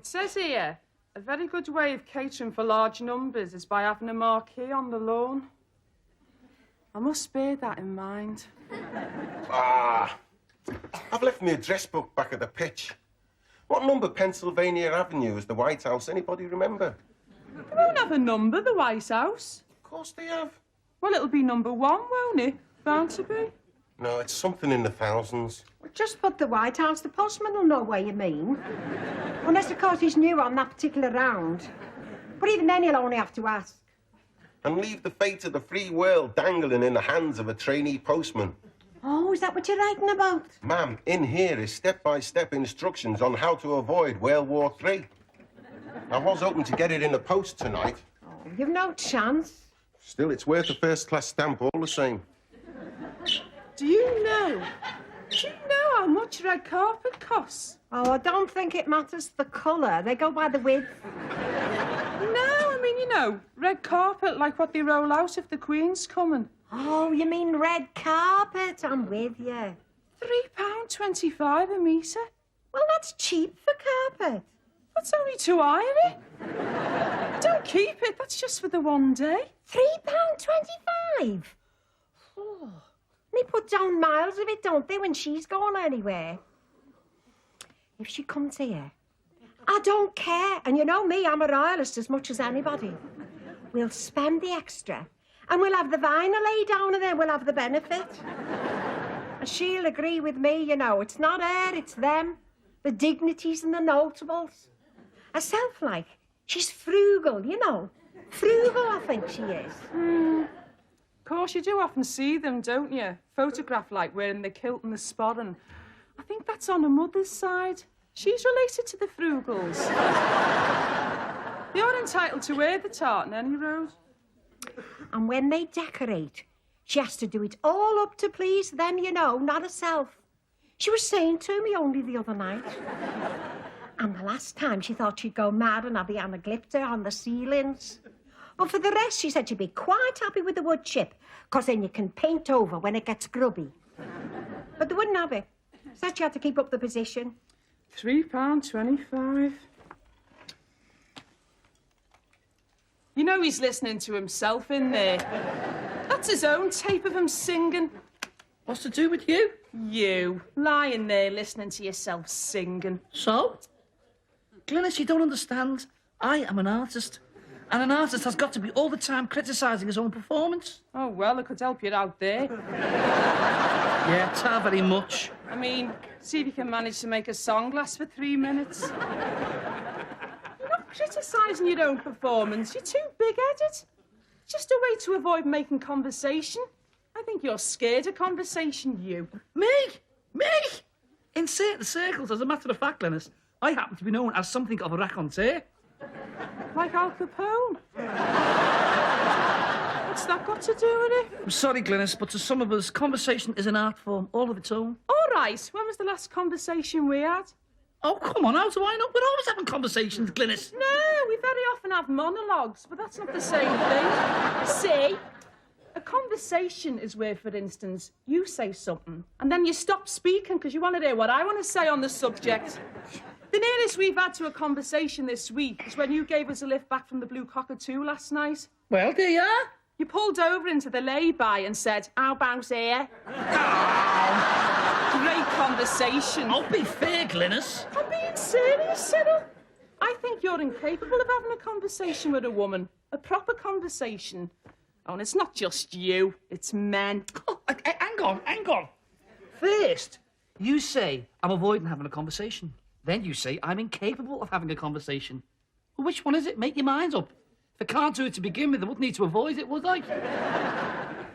It says here, a very good way of catering for large numbers is by having a marquee on the lawn. I must bear that in mind. Ah, I've left my address book back at the pitch. What number Pennsylvania Avenue is the White House? Anybody remember? They won't have a number, the White House. Of course they have. Well, it'll be number 1, won't it? Bound to be. No, it's something in the thousands. Well, just put the White House. The postman will know what you mean. Unless, of course, he's new on that particular round. But even then, he'll only have to ask. And leave the fate of the free world dangling in the hands of a trainee postman. Oh, is that what you're writing about? Ma'am, in here is step-by-step instructions on how to avoid World War III. I was hoping to get it in the post tonight. Oh, you've no chance. Still, it's worth a first-class stamp all the same. Do you know how much red carpet costs? Oh, I don't think it matters the colour. They go by the width. No, I mean, you know, red carpet, like what they roll out if the Queen's coming. Oh, you mean red carpet? I'm with you. £3.25 a metre. Well, that's cheap for carpet. That's only to iron it. Don't keep it, that's just for the one day. £3.25? Oh. They put down miles of it, don't they, when she's going anywhere? If she comes here, I don't care. And you know me, I'm a royalist as much as anybody. We'll spend the extra, and we'll have the vinyl lay down, and then we'll have the benefit. And she'll agree with me, you know. It's not her, it's them. The dignities and the notables. Herself, like, she's frugal, you know. Frugal, I think she is. Of course, you do often see them, don't you? Photographed, like, wearing the kilt and the sporran. I think that's on her mother's side. She's related to the Frugals. You're entitled to wear the tartan, any road. And when they decorate, she has to do it all up to please them, you know, not herself. She was saying to me only the other night. And the last time she thought she'd go mad and have the anaglypta on the ceilings. But for the rest, she said she'd be quite happy with the wood chip, because then you can paint over when it gets grubby. But they wouldn't have it. Said she had to keep up the position. £3.25. You know he's listening to himself in there. That's his own tape of him singing. What's to do with you? You, lying there listening to yourself singing. So? Glenys, you don't understand. I am an artist. And an artist has got to be all the time criticising his own performance. Oh, well, it could help you out there. Yeah, ta very much. I mean, see if you can manage to make a song last for 3 minutes. You're not criticising your own performance. You're too big-headed. It's just a way to avoid making conversation. I think you're scared of conversation, you. Me? Me? In certain circles, as a matter of fact, Glenys, I happen to be known as something of a raconteur. Like Al Capone. What's that got to do with it? I'm sorry, Glenys, but to some of us, conversation is an art form all of its own. All right, when was the last conversation we had? Oh, come on, how do I know? We're always having conversations, Glenys. No, we very often have monologues, but that's not the same thing. See? A conversation is where, for instance, you say something, and then you stop speaking because you want to hear what I want to say on the subject. The nearest we've had to a conversation this week is when you gave us a lift back from the Blue Cockatoo last night. Well, there you are. You pulled over into the lay-by and said, "How bounce here?" Great conversation. I'll be fair, Glenys. I'm being serious, Cyril. I think you're incapable of having a conversation with a woman. A proper conversation. Oh, and it's not just you, it's men. Oh, hang on. First, you say I'm avoiding having a conversation. Then you say I'm incapable of having a conversation. Well, which one is it? Make your minds up. If I can't do it to begin with, I wouldn't need to avoid it, would I?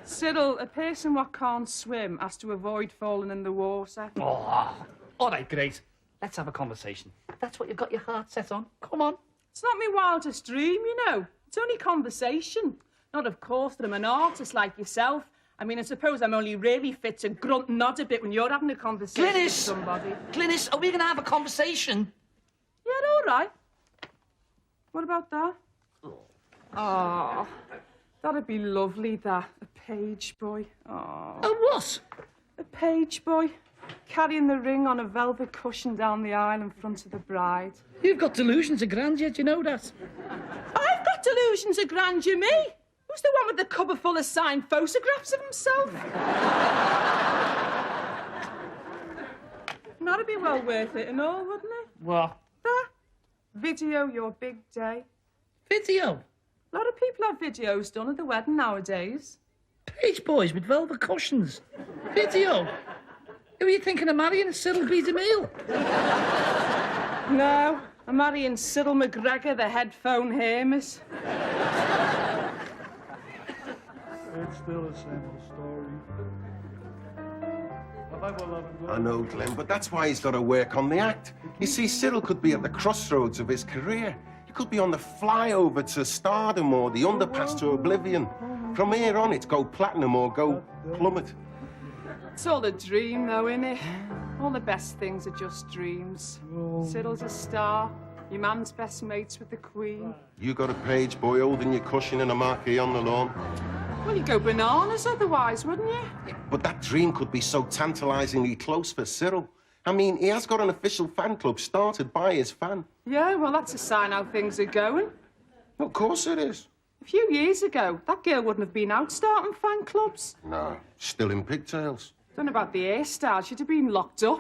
Cyril, a person what can't swim has to avoid falling in the water. Oh, all right, great. Let's have a conversation. That's what you've got your heart set on. Come on. It's not my wildest dream, you know. It's only conversation. Not, of course, that I'm an artist like yourself. I mean, I suppose I'm only really fit to grunt and nod a bit when you're having a conversation with somebody. Glenys, are we going to have a conversation? Yeah, all right. What about that? Oh, that'd be lovely, that. A page boy. Oh. A what? A page boy. carrying the ring on a velvet cushion down the aisle in front of the bride. You've got delusions of grandeur, do you know that? I've got delusions of grandeur, me. Who's the one with the cupboard full of signed photographs of himself? That'd be well worth it and all, wouldn't it? What? That. Video your big day. Video? A lot of people have videos done at the wedding nowadays. Page boys with velvet cushions. Video? Who are you thinking of marrying? Cyril B. DeMille? No, I'm marrying Cyril McGregor, the headphone Hermes. It's still the same old story. I know, Glenn, but that's why he's got to work on the act. You see, Cyril could be at the crossroads of his career. He could be on the flyover to stardom or the underpass to oblivion. From here on, it's go platinum or go plummet. It's all a dream, though, innit? All the best things are just dreams. Cyril's a star. Your man's best mates with the Queen. You got a page boy holding your cushion and a marquee on the lawn. Well, you'd go bananas otherwise, wouldn't you? But that dream could be so tantalisingly close for Cyril. I mean, he has got an official fan club started by his fan. Yeah, well, that's a sign how things are going. Well, of course it is. A few years ago, that girl wouldn't have been out starting fan clubs. No, still in pigtails. Don't know about the hairstyle. She'd have been locked up.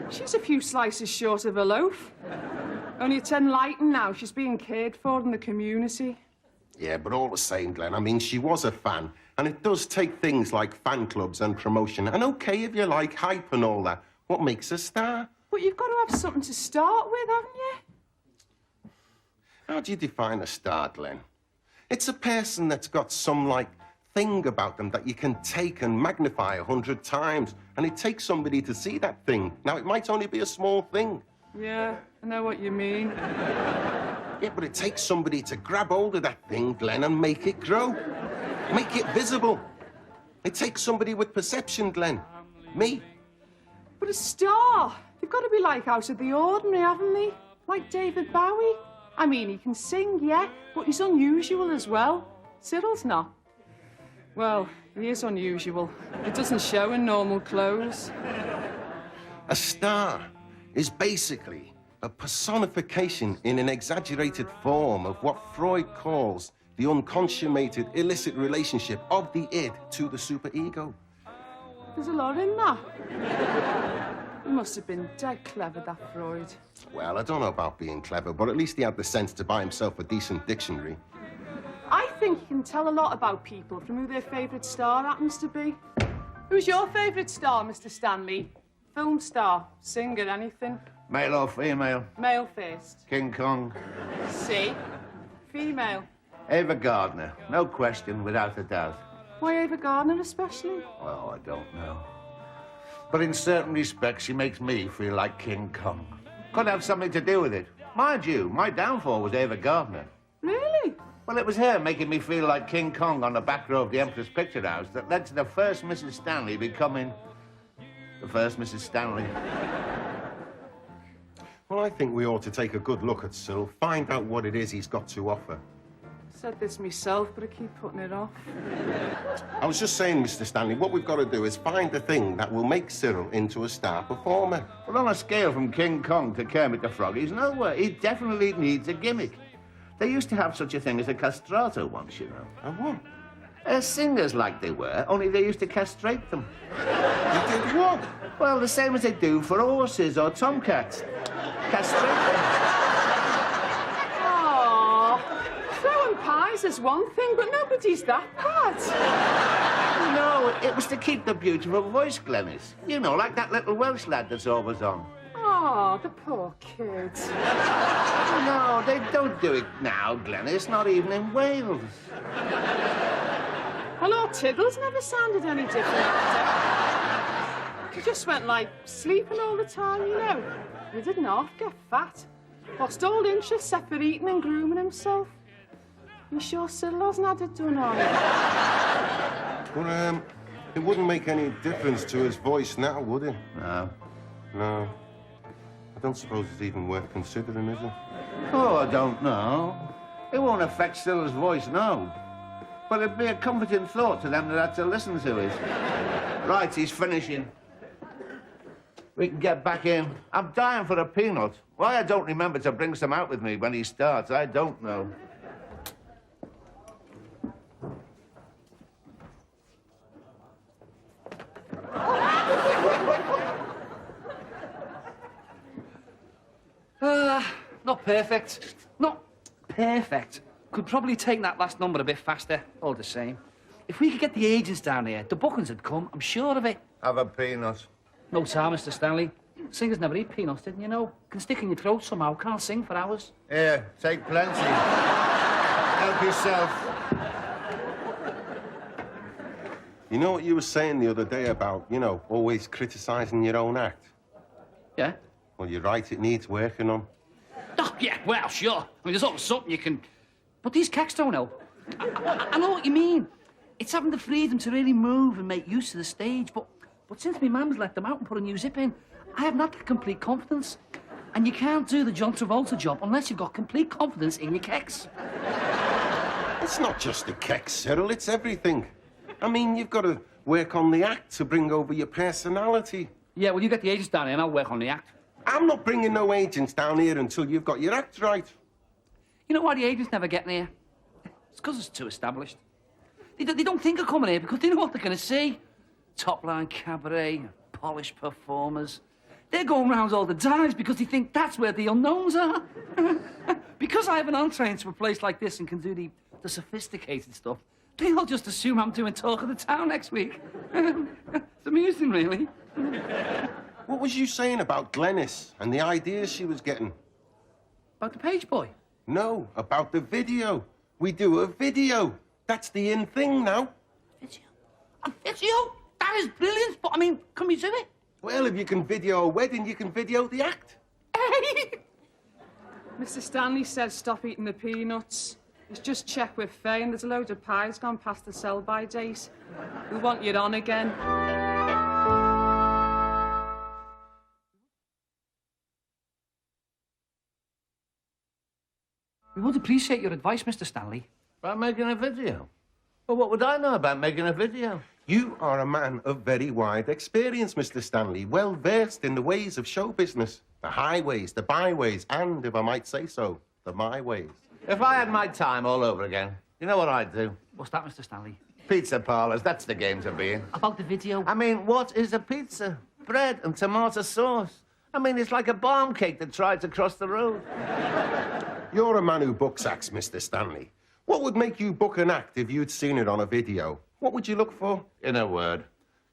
She's a few slices short of a loaf. Only it's enlightened now. She's being cared for in the community. Yeah, but all the same, Glenn, I mean, she was a fan. And it does take things like fan clubs and promotion. And OK, if you like hype and all that, what makes a star? But you've got to have something to start with, haven't you? How do you define a star, Glenn? It's a person that's got some, like, thing about them that you can take and magnify 100 times. And it takes somebody to see that thing. Now, it might only be a small thing. Yeah, I know what you mean. Yeah, but it takes somebody to grab hold of that thing, Glenn, and make it grow. Make it visible. It takes somebody with perception, Glenn. Me. But a star, they've got to be like out of the ordinary, haven't they? Like David Bowie. I mean, he can sing, yeah, but he's unusual as well. Cyril's not. Well, he is unusual. It doesn't show in normal clothes. A star is basically a personification in an exaggerated form of what Freud calls the unconsummated illicit relationship of the id to the superego. There's a lot in that. He must have been dead clever, that Freud. Well, I don't know about being clever, but at least he had the sense to buy himself a decent dictionary. I think you can tell a lot about people from who their favourite star happens to be. Who's your favourite star, Mr. Stanley? Film star, singer, anything? Male or female? Male first. King Kong? C. Female. Ava Gardner. No question, without a doubt. Why Ava Gardner especially? Oh, I don't know. But in certain respects, she makes me feel like King Kong. Could have something to do with it. Mind you, my downfall was Ava Gardner. Really? Well, it was her making me feel like King Kong on the back row of the Empress Picture House that led to the first Mrs. Stanley becoming the first Mrs. Stanley. Well, I think we ought to take a good look at Cyril, find out what it is he's got to offer. Said this myself, but I keep putting it off. I was just saying, Mr. Stanley, what we've got to do is find the thing that will make Cyril into a star performer. Well, on a scale from King Kong to Kermit the Frog, he's nowhere. He definitely needs a gimmick. They used to have such a thing as a castrato once, you know. A what? Singers like they were, only they used to castrate them. You did what? Well, the same as they do for horses or tomcats. Castrate them. Aww. Throwing pies is one thing, but nobody's that bad. No, it was to keep the beautiful voice, Glenys. You know, like that little Welsh lad that's always on. Oh, the poor kid. No, they don't do it now, Glenys, not even in Wales. Well, our Tiddles never sounded any different. He just went like sleeping all the time, you know. He didn't half get fat. Lost all interest except for eating and grooming himself. You sure Cyril hasn't had it done, are you? Well, it wouldn't make any difference to his voice now, would it? No. No. I don't suppose it's even worth considering, is it? Oh, I don't know. It won't affect Cyril's voice, no. But it'd be a comforting thought to them that had to listen to it. Right, he's finishing. we can get back in. I'm dying for a peanut. Why I don't remember to bring some out with me when he starts, I don't know. Not perfect. Not perfect. Could probably take that last number a bit faster, all the same. If we could get the agents down here, the bookings would come, I'm sure of it. Have a peanut. No time, Mr. Stanley. Singers never eat peanuts, didn't you know? Can stick in your throat somehow, can't sing for hours. Here, take plenty. Help yourself. You know what you were saying the other day about, always criticising your own act? Yeah? Well, you're right, it needs working on. Oh, yeah, well, sure. I mean, there's always something you can... But these cacks don't know. I know what you mean. It's having the freedom to really move and make use of the stage, but since my mum's let them out and put a new zip in, I have not that complete confidence. And you can't do the John Travolta job unless you've got complete confidence in your kecks. It's not just the kecks, Cyril, it's everything. I mean, you've got to work on the act to bring over your personality. Yeah, well, you get the agents down here and I'll work on the act. I'm not bringing no agents down here until you've got your act right. You know why the agents never get here? It's because it's too established. They don't think of coming here because they know what they're going to see. Top-line cabaret, polished performers. They're going round all the dives because they think that's where the unknowns are. Because I have an entree into a place like this and can do the sophisticated stuff, they all just assume I'm doing Talk of the Town next week. It's amusing, really. What was you saying about Glenys and the ideas she was getting? About the page boy? No, about the video. We do a video. That's the in thing now. Video? A video? That is brilliant, but I mean, can we do it? Well, if you can video a wedding, you can video the act. Mr. Stanley says stop eating the peanuts. He's just checked with Faye and there's a load of pies gone past the sell-by date. We want you on again. We would appreciate your advice, Mr. Stanley. About making a video? Well, what would I know about making a video? You are a man of very wide experience, Mr. Stanley, well versed in the ways of show business. The highways, the byways, and, if I might say so, the my ways. If I had my time all over again, you know what I'd do? What's that, Mr. Stanley? Pizza parlours, that's the game to be in. About the video? I mean, what is a pizza? Bread and tomato sauce. I mean, it's like a bomb cake that tried to cross the road. You're a man who books acts, Mr. Stanley. What would make you book an act if you'd seen it on a video? What would you look for? In a word,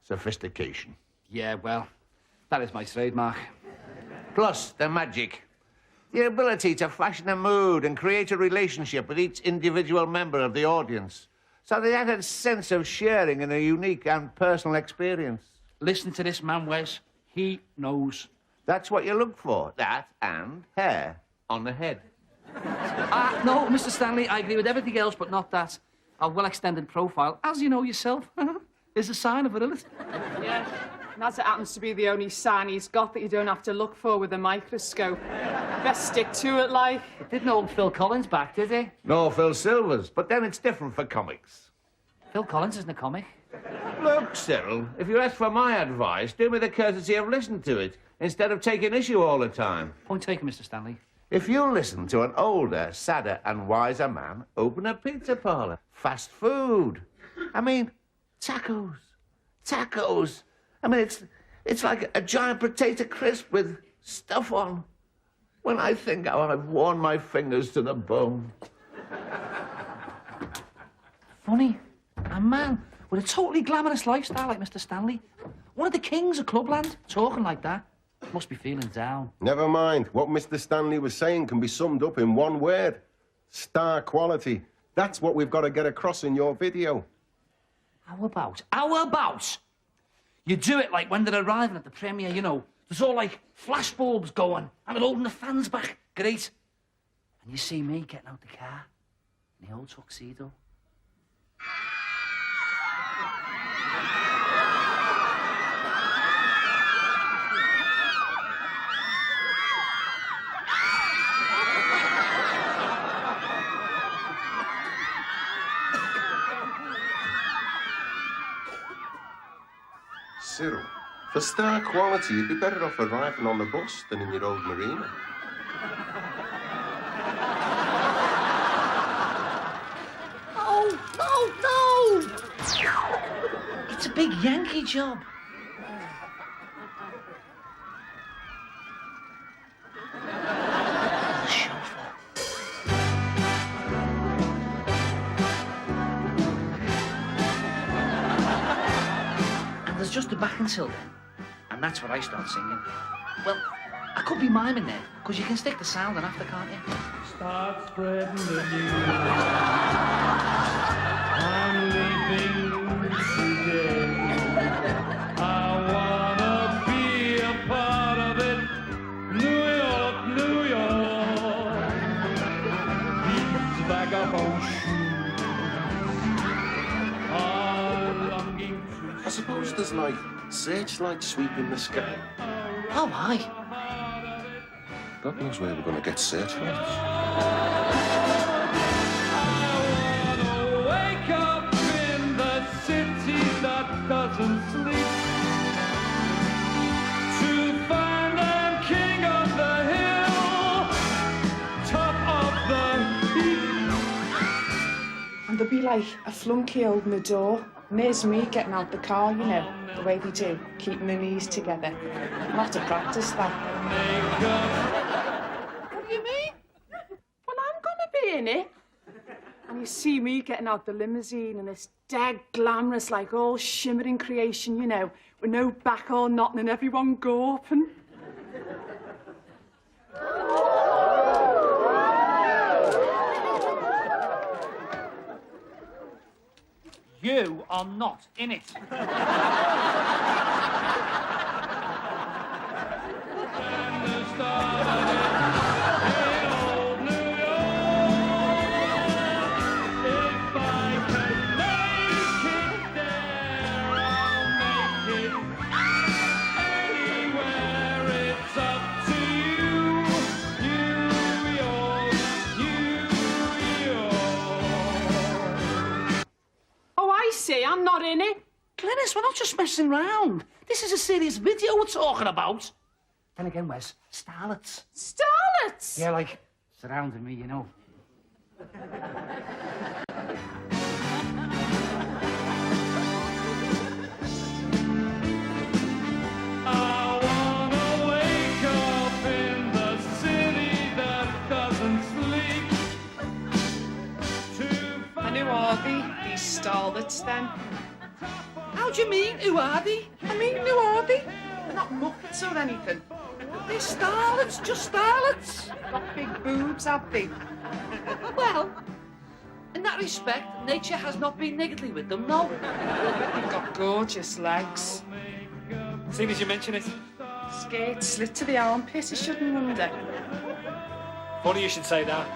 sophistication. Yeah, well, that is my trademark. Plus, the magic. The ability to fashion a mood and create a relationship with each individual member of the audience. So they had a sense of sharing in a unique and personal experience. Listen to this man, Wes. He knows. That's what you look for. That and hair on the head. No, Mr. Stanley, I agree with everything else, but not that. A well-extended profile, as you know yourself, is a sign of virility. Yeah, and as it happens to be the only sign he's got that you don't have to look for with a microscope. Best stick to it, like. Didn't hold Phil Collins back, did he? No, Phil Silvers. But then it's different for comics. Phil Collins isn't a comic. Look, Cyril, if you ask for my advice, do me the courtesy of listening to it instead of taking issue all the time. Point taken, Mr. Stanley. If you listen to an older, sadder and wiser man, open a pizza parlour. Fast food. I mean, tacos. Tacos. I mean, it's like a giant potato crisp with stuff on. When I think how I've worn my fingers to the bone. Funny. A man with a totally glamorous lifestyle like Mr. Stanley. One of the kings of Clubland, talking like that. Must be feeling down. Never mind. What Mr. Stanley was saying can be summed up in one word. Star quality. That's what we've got to get across in your video. How about you do it like when they're arriving at the premiere, you know. There's all like flash bulbs going and they're holding the fans back. Great. And you see me getting out the car in the old tuxedo. Cyril, For star quality, you'd be better off arriving on the bus than in your old marina. No! It's a big Yankee job. The chauffeur. And there's just a backing till then. And that's where I start singing. Well, I could be miming there, because you can stick the sound in after, can't you? Start spreading the news. I'm leaving today. I wanna be a part of it. New York, New York. These vagabond shoes are longing to. I suppose there's like searchlights sweeping the sky. Oh, aye. God knows where we're going to get searchlights. Wake up in the city that doesn't sleep to find I'm king of the hill, top of the heap. And there'll be like a flunky holding the door. And there's me getting out the car, you know, the way they do, keeping the knees together. I'll have to practice that. What do you mean? Well, I'm gonna be in it. And you see me getting out the limousine and it's dead glamorous, like all shimmering creation, you know, with no back or nothing and everyone gawping. You are not in it. I'm not in it. Glenys, we're not just messing around. This is a serious video we're talking about. Then again, Wes, starlets. Starlets? Yeah, like surrounding me, you know. I wanna wake up in the city that doesn't sleep. And who are they, these starlets, then? How do you mean, who are they? I mean, who are they? They're not muppets or anything. They're starlets, just starlets. Got big boobs, have they? Well, in that respect, nature has not been niggardly with them, no. They've got gorgeous legs. Seeing as you mention it, Skate slit to the armpit, I shouldn't wonder. funny you should say that.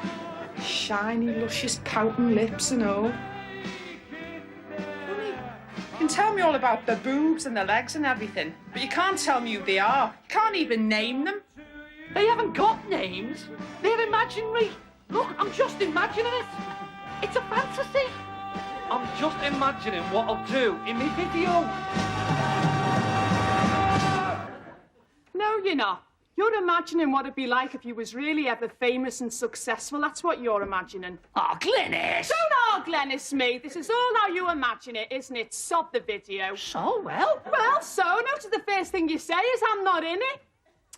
Shiny, luscious, pouting lips and all. Funny. You can tell me all about the boobs and the legs and everything, but you can't tell me who they are. You can't even name them. They haven't got names. They're imaginary. Look, I'm just imagining it. It's a fantasy. I'm just imagining what I'll do in my video. No, you're not. You're imagining what it'd be like if you was really ever famous and successful. That's what you're imagining. Oh, Glenys! Don't Glenys me. This is all how you imagine it, isn't it? Sod the video. So, well? Well, so, notice the first thing you say is I'm not in it.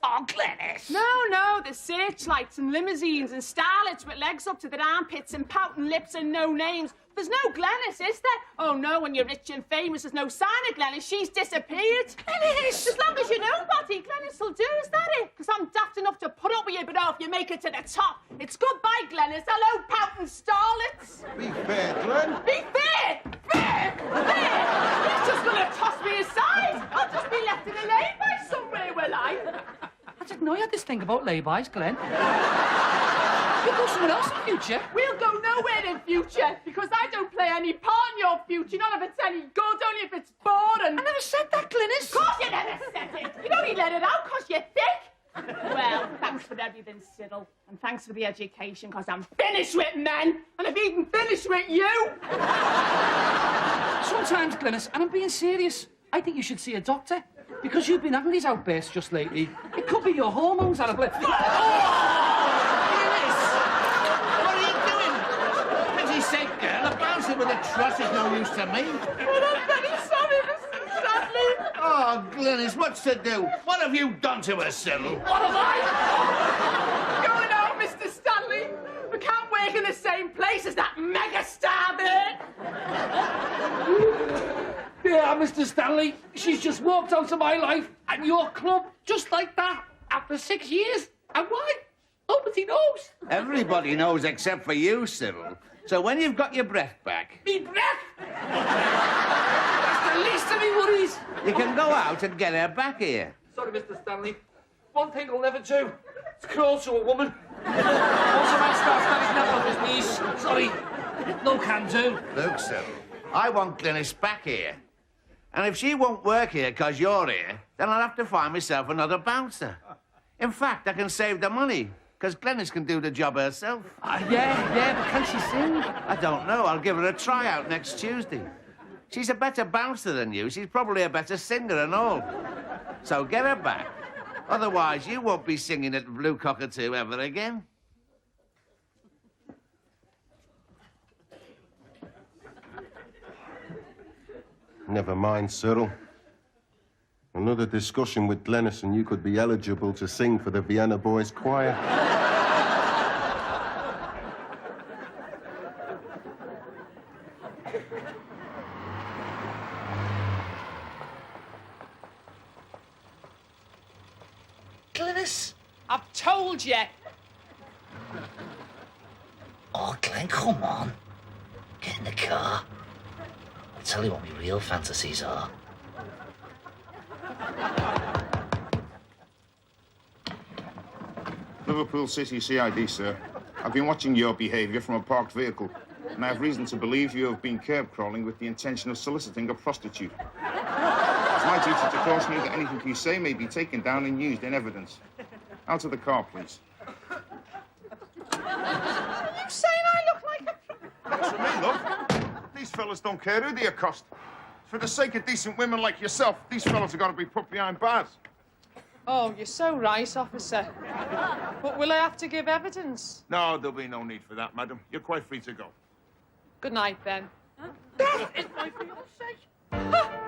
Oh, Glenys! No, there's searchlights and limousines and starlets with legs up to their armpits and pouting lips and no names. There's no Glenys, is there? Oh, no, when you're rich and famous, there's no sign of Glenys. She's disappeared. Glenys! As long as you know, buddy, Glenys will do, is that it? Because I'm daft enough to put up with you, but if you make it to the top, it's goodbye, Glenys. Hello, pouting starlets. Be fair, Glenn. Be fair! Fair! He's just going to toss me aside. I'll just be left in a lay-by somewhere, will I? I didn't know you had this thing about lay-bys, Glenn. You'll go somewhere else in future. We'll go nowhere in future because I don't play any part in your future, not if it's any good, only if it's boring. I never said that, Glenys. Of course you never said it. You only let it out because you're thick. Well, thanks for everything, Cyril. And thanks for the education because I'm finished with men. And I'm even finished with you. Sometimes, Glenys, and I'm being serious, I think you should see a doctor. Because you've been having these outbursts just lately. It could be your hormones out of play. What are you doing? Pretty sick, girl. A bouncer with a truss is no use to me. I'm very sorry, Mr. Stanley. Oh, Glenys, what's to do? What have you done to her, Cyril? What am I? Going on, Mr. Stanley. We can't work in the same place as that megastar there. Yeah, Mr. Stanley, she's just walked out of my life and your club just like that after 6 years. And why? Nobody knows. Everybody knows except for you, Cyril. So when you've got your breath back, Me breath? That's the least of me worries. you can go out and get her back here. Sorry, Mr. Stanley. One thing I'll never do. It's crawl to a woman. Once a man starts standing up on his knees, sorry, no can do. Look, Cyril, I want Glenys back here. And if she won't work here because you're here, then I'll have to find myself another bouncer. In fact, I can save the money, because Glenys can do the job herself. Yeah, but can she sing? I don't know. I'll give her a tryout next Tuesday. She's a better bouncer than you. She's probably a better singer and all. So get her back. Otherwise, you won't be singing at the Blue Cockatoo ever again. Never mind, Cyril. Another discussion with Glenys and you could be eligible to sing for the Vienna Boys Choir. Glenys? I've told you. Oh, Glenn, come on. Get in the car. I'll tell you what my real fantasies are. Liverpool City CID, sir. I've been watching your behaviour from a parked vehicle, and I have reason to believe you have been curb crawling with the intention of soliciting a prostitute. It's my duty to caution you that anything you say may be taken down and used in evidence. Out of the car, please. Are you saying I look like a... That's for me, love. These fellas don't care who they accost. For the sake of decent women like yourself, these fellas have got to be put behind bars. Oh, you're so right, officer. But will I have to give evidence? No, there'll be no need for that, madam. You're quite free to go. Good night, then. That is my fiancée.